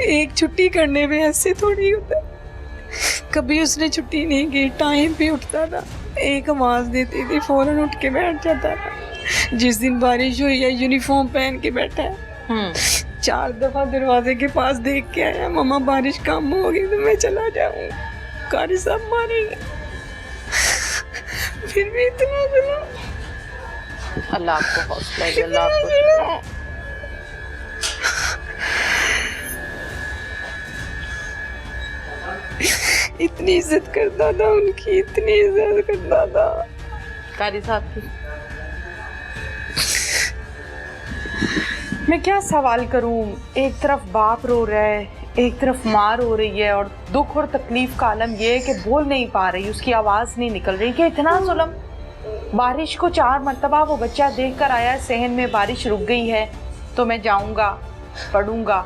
एक छुट्टी करने में ऐसे थोड़ी होता है। कभी उसने छुट्टी नहीं की, टाइम पे उठता था, एक आवाज़ देती थी फ़ौरन उठ के बैठ जाता था। जिस दिन बारिश हुई है यूनिफॉर्म पहन के बैठा है, 4 दफ़ा दरवाजे के पास देख के आया, मम्मा बारिश कम होगी तो मैं चला जाऊँ, कारी साहब मारेंगे। फिर भी इतना सुना। अल्लाह आपको हौसला दे, अल्लाह आपको। इतनी इज्जत करता था उनकी, इतनी इज्जत करता था कारी साहब की। मैं क्या सवाल करूं, एक तरफ बाप रो रहा है, एक तरफ माँ रो रही है, और दुख और तकलीफ का आलम यह है कि बोल नहीं पा रही, उसकी आवाज़ नहीं निकल रही कि इतना जुल्म। बारिश को 4 मरतबा वो बच्चा देख कर आया, सहन में बारिश रुक गई है तो मैं जाऊंगा, पढ़ूंगा,